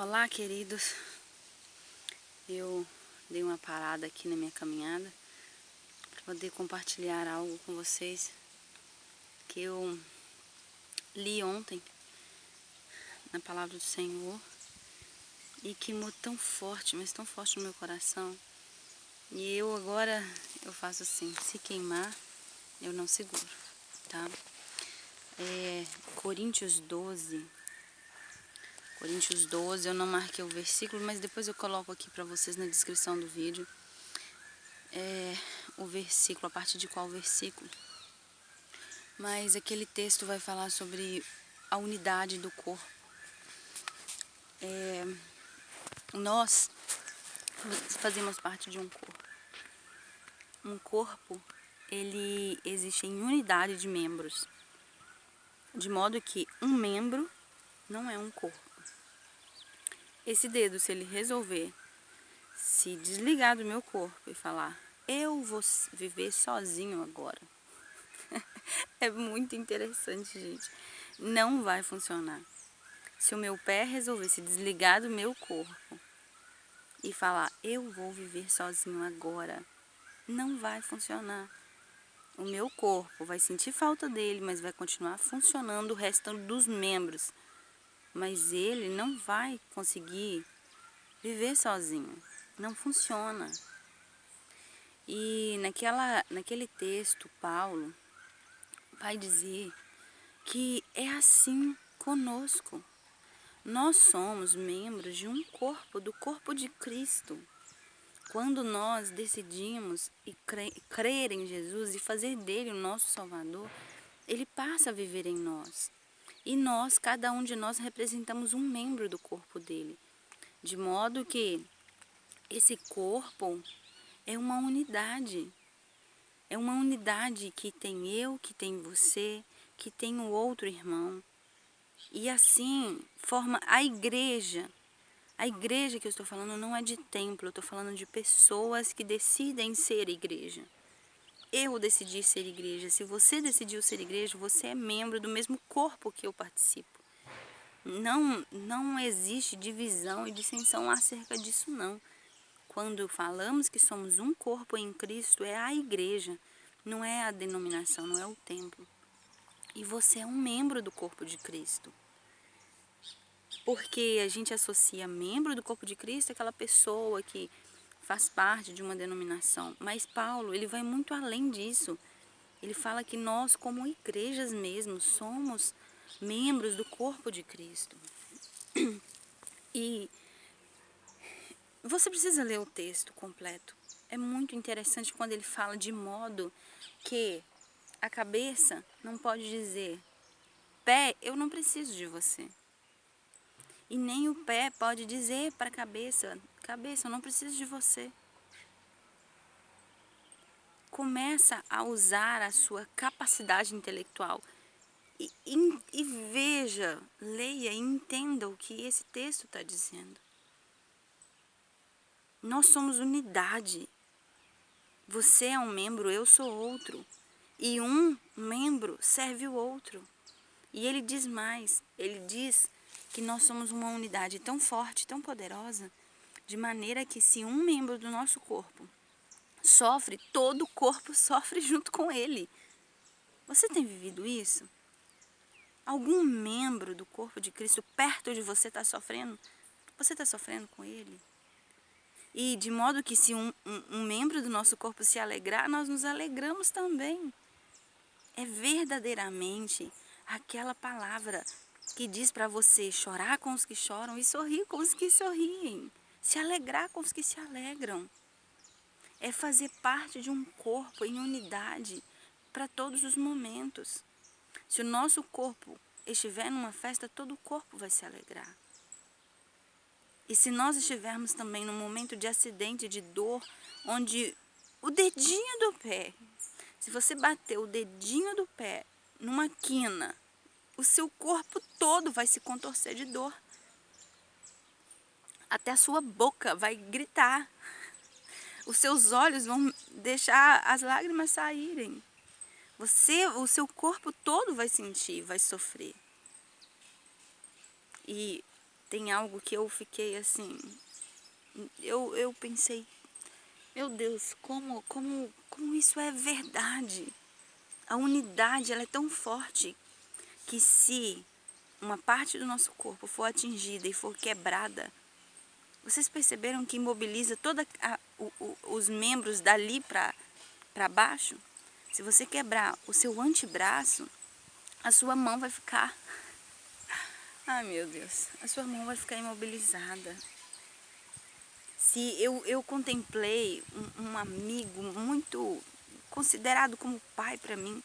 Olá, queridos. Eu dei uma parada aqui na minha caminhada para poder compartilhar algo com vocês que eu li ontem na palavra do Senhor e que queimou tão forte, mas tão forte no meu coração. E eu agora faço assim, se queimar, eu não seguro, tá? Coríntios 12, eu não marquei o versículo, mas depois eu coloco aqui para vocês na descrição do vídeo. O versículo, a partir de qual versículo. Mas aquele texto vai falar sobre a unidade do corpo. Nós fazemos parte de um corpo. Um corpo, ele existe em unidade de membros. De modo que um membro não é um corpo. Esse dedo, se ele resolver se desligar do meu corpo e falar, eu vou viver sozinho agora. É muito interessante, gente. Não vai funcionar. Se o meu pé resolver se desligar do meu corpo e falar, eu vou viver sozinho agora, não vai funcionar. O meu corpo vai sentir falta dele, mas vai continuar funcionando o resto dos membros. Mas ele não vai conseguir viver sozinho. Não funciona. E naquele texto, Paulo vai dizer que é assim conosco. Nós somos membros de um corpo, do corpo de Cristo. Quando nós decidimos crer em Jesus e fazer dele o nosso Salvador, ele passa a viver em nós. E nós, cada um de nós, representamos um membro do corpo dele. De modo que esse corpo é uma unidade. É uma unidade que tem eu, que tem você, que tem o outro irmão. E assim forma a igreja. A igreja que eu estou falando não é de templo, eu estou falando de pessoas que decidem ser igreja. Eu decidi ser igreja. Se você decidiu ser igreja, você é membro do mesmo corpo que eu participo. Não existe divisão e dissensão acerca disso, não. Quando falamos que somos um corpo em Cristo, é a igreja, não é a denominação, não é o templo. E você é um membro do corpo de Cristo. Porque a gente associa membro do corpo de Cristo àquela pessoa que faz parte de uma denominação. Mas Paulo, ele vai muito além disso. Ele fala que nós, como igrejas mesmo, somos membros do corpo de Cristo. E você precisa ler o texto completo. É muito interessante quando ele fala de modo que a cabeça não pode dizer, pé, eu não preciso de você. E nem o pé pode dizer para a cabeça, cabeça, eu não preciso de você. Começa a usar a sua capacidade intelectual e veja, leia e entenda o que esse texto está dizendo. Nós somos unidade. Você é um membro, eu sou outro. E um membro serve o outro. E ele diz mais, ele diz que nós somos uma unidade tão forte, tão poderosa, de maneira que se um membro do nosso corpo sofre, todo o corpo sofre junto com ele. Você tem vivido isso? Algum membro do corpo de Cristo perto de você está sofrendo? Você está sofrendo com ele? E de modo que se um membro do nosso corpo se alegrar, nós nos alegramos também. É verdadeiramente aquela palavra que diz para você chorar com os que choram e sorrir com os que sorriem. Se alegrar com os que se alegram. É fazer parte de um corpo em unidade para todos os momentos. Se o nosso corpo estiver numa festa, todo o corpo vai se alegrar. E se nós estivermos também num momento de acidente, de dor, onde o dedinho do pé, se você bater o dedinho do pé numa quina, o seu corpo todo vai se contorcer de dor. Até a sua boca vai gritar. Os seus olhos vão deixar as lágrimas saírem. O seu corpo todo vai sentir, vai sofrer. E tem algo que eu fiquei assim, eu pensei, meu Deus, como isso é verdade? A unidade, ela é tão forte que se uma parte do nosso corpo for atingida e for quebrada, vocês perceberam que imobiliza todos os membros dali para baixo? Se você quebrar o seu antebraço, a sua mão vai ficar... Ai, meu Deus, a sua mão vai ficar imobilizada. Se eu contemplei um amigo muito considerado como pai para mim,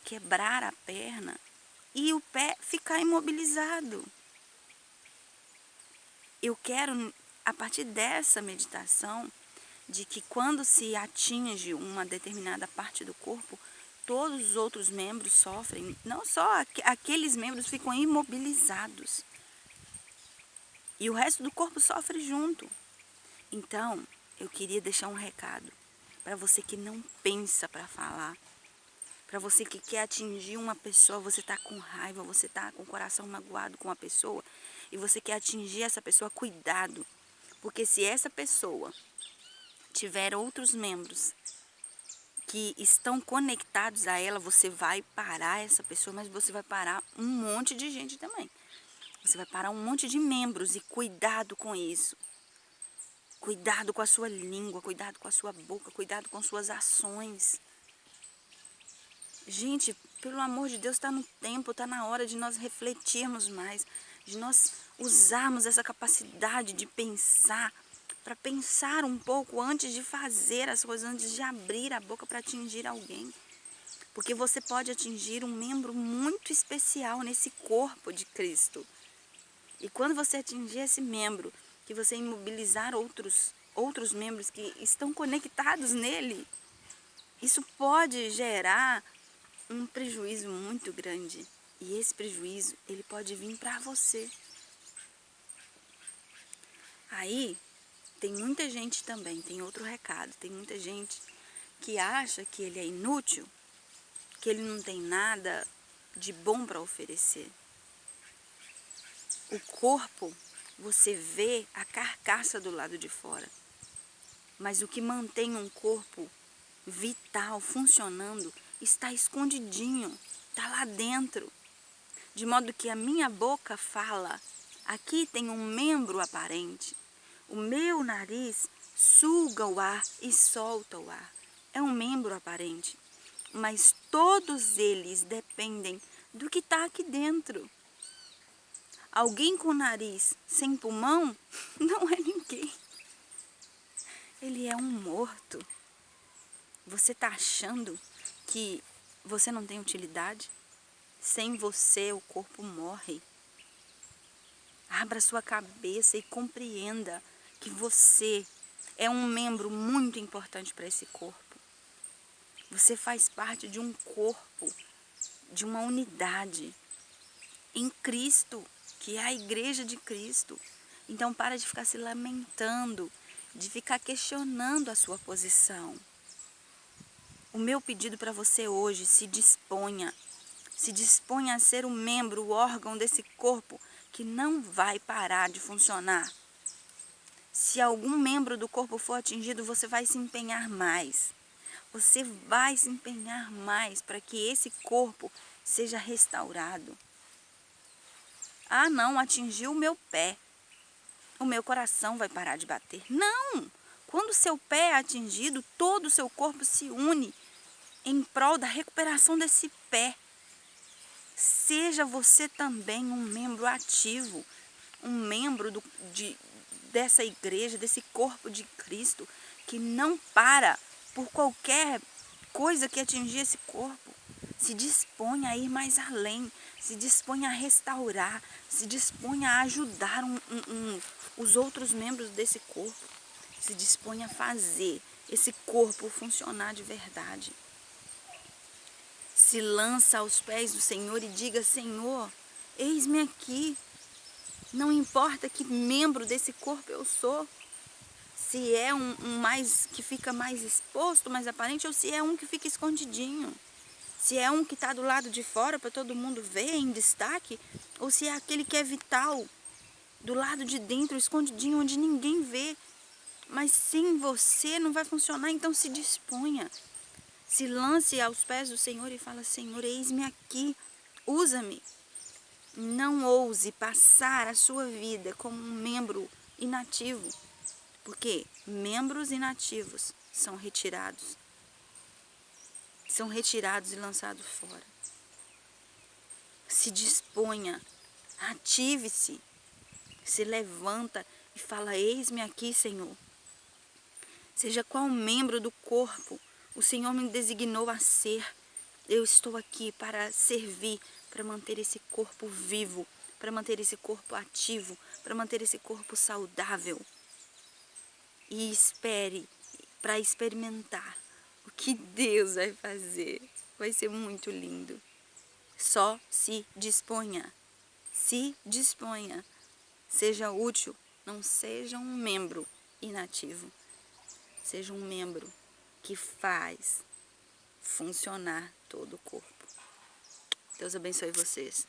quebrar a perna e o pé ficar imobilizado. Eu quero, a partir dessa meditação, de que quando se atinge uma determinada parte do corpo, todos os outros membros sofrem, não só aqueles membros ficam imobilizados. E o resto do corpo sofre junto. Então, eu queria deixar um recado para você que não pensa para falar. Para você que quer atingir uma pessoa, você está com raiva, você está com o coração magoado com a pessoa e você quer atingir essa pessoa, cuidado. Porque se essa pessoa tiver outros membros que estão conectados a ela, você vai parar essa pessoa, mas você vai parar um monte de gente também. Você vai parar um monte de membros e cuidado com isso. Cuidado com a sua língua, cuidado com a sua boca, cuidado com suas ações. Gente, pelo amor de Deus, está no tempo, está na hora de nós refletirmos mais, de nós usarmos essa capacidade de pensar, para pensar um pouco antes de fazer as coisas, antes de abrir a boca para atingir alguém. Porque você pode atingir um membro muito especial nesse corpo de Cristo. E quando você atingir esse membro, que você imobilizar outros membros que estão conectados nele, isso pode gerar um prejuízo muito grande. E esse prejuízo, ele pode vir para você. Aí, tem muita gente também, tem outro recado, tem muita gente que acha que ele é inútil, que ele não tem nada de bom para oferecer. O corpo, você vê a carcaça do lado de fora. Mas o que mantém um corpo vital, funcionando, está escondidinho, está lá dentro. De modo que a minha boca fala, aqui tem um membro aparente. O meu nariz suga o ar e solta o ar. É um membro aparente. Mas todos eles dependem do que está aqui dentro. Alguém com nariz sem pulmão não é ninguém. Ele é um morto. Você está achando que você não tem utilidade? Sem você o corpo morre. Abra sua cabeça e compreenda que você é um membro muito importante para esse corpo. Você faz parte de um corpo, de uma unidade em Cristo, que é a igreja de Cristo. Então para de ficar se lamentando, de ficar questionando a sua posição. O meu pedido para você hoje, se disponha a ser um membro, o órgão desse corpo que não vai parar de funcionar. Se algum membro do corpo for atingido, você vai se empenhar mais. Você vai se empenhar mais para que esse corpo seja restaurado. Ah, não, atingiu o meu pé. O meu coração vai parar de bater. Não! Quando o seu pé é atingido, todo o seu corpo se une em prol da recuperação desse pé. Seja você também um membro ativo, um membro dessa igreja, desse corpo de Cristo, que não para por qualquer coisa que atingir esse corpo. Se disponha a ir mais além, se disponha a restaurar, se disponha a ajudar os outros membros desse corpo, se disponha a fazer esse corpo funcionar de verdade. Se lança aos pés do Senhor e diga, Senhor, eis-me aqui. Não importa que membro desse corpo eu sou, se é um mais que fica mais exposto, mais aparente, ou se é um que fica escondidinho. Se é um que está do lado de fora para todo mundo ver em destaque, ou se é aquele que é vital do lado de dentro, escondidinho, onde ninguém vê. Mas sem você não vai funcionar, então se disponha. Se lance aos pés do Senhor e fala: Senhor, eis-me aqui, usa-me. Não ouse passar a sua vida como um membro inativo, porque membros inativos são retirados e lançados fora. Se disponha, ative-se, se levanta e fala: eis-me aqui, Senhor. Seja qual membro do corpo o Senhor me designou a ser, eu estou aqui para servir, para manter esse corpo vivo, para manter esse corpo ativo, para manter esse corpo saudável. E espere para experimentar o que Deus vai fazer. Vai ser muito lindo. Só se disponha. Se disponha. Seja útil. Não seja um membro inativo. Seja um membro que faz funcionar todo o corpo. Deus abençoe vocês.